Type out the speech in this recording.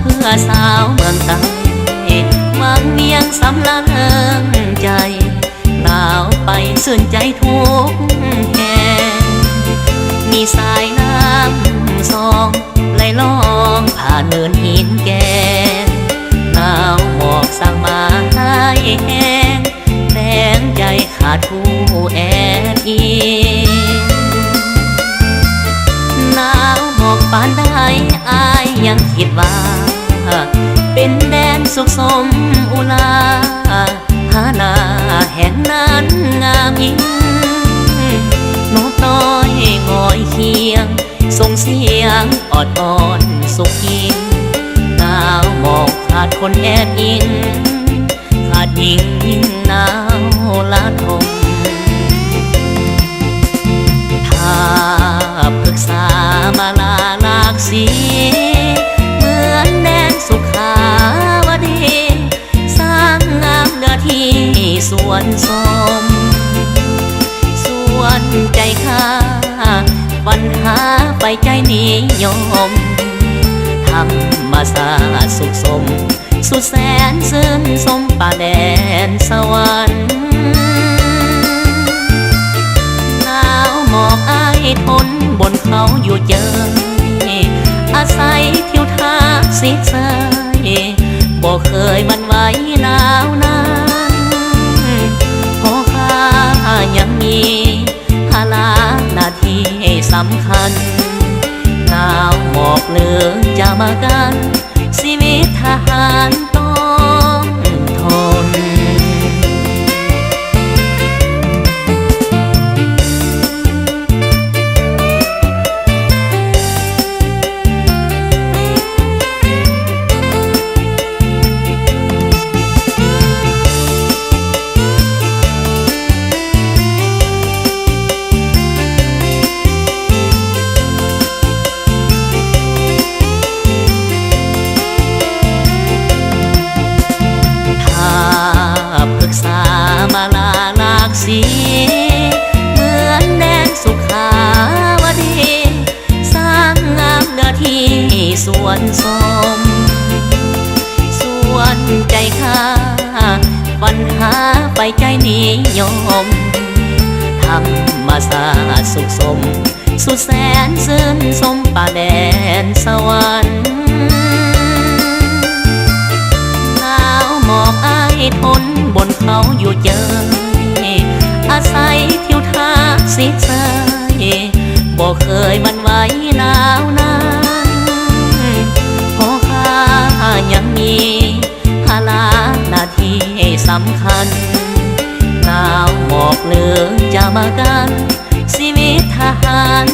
เพื่อสาวเมืองใต้หวังเมียงสำลังใจหนาวไปสื่นใจทุกแห่งมีสายน้ำซองไหลล่องผ่านเนินหินแก่หนาวหมอกสั่งมาให้แห้งแรงใจขาดผู้แอบอิงหนาวหมอกปานใดอายยังคิดว่าเป็นแดนสุขสมอุลาหาหน้าแห่งนั้นงามยิ่งนกน้อยงอยเคียงส่งเสียงออดอ่อนสุขยิ่งหนาวหมอกขาดคนแอบอิงขาดยิ่งยิ่งหนาวละทมถ้าปรึกษามาลาลากสีเหมือนแดนสุขาวดีสร้างงามเนื้อที่สวนสมส่วนใจข้าปัญหาไปใจนิยมธรรมศาสตร์สุขสมสุดแสนซึ้งสมป่าแดนสวรรค์หนาวหมอกอายทนบนเขาอยู่เจออาศัยทิวทัศน์สีใสบ่เคยมันไหวหนาวนานพอข้ายังมีภาระหน้าที่สำคัญหนาวหมอกเหลืองจะมากันชีวิตทหารต้องทนมาลาลากสีเหมือนแดนสุขาวดีสร้างงามเนื้อที่สวนสมส่วนใจข้าปัญหาไปใจนิยมธรรมศาสตร์สุขสมสุดแสนซึ้งสมป่าแดนสวรรค์หนาวหมอกอายทนบนเขาอยู่เจออาศัยทิวทัศน์สีใสบ่เคยมันไหวหนาวนานพอข้ายังมีภาระหน้าที่สำคัญหนาวหมอกเหลืองจะมากันชีวิตทหาร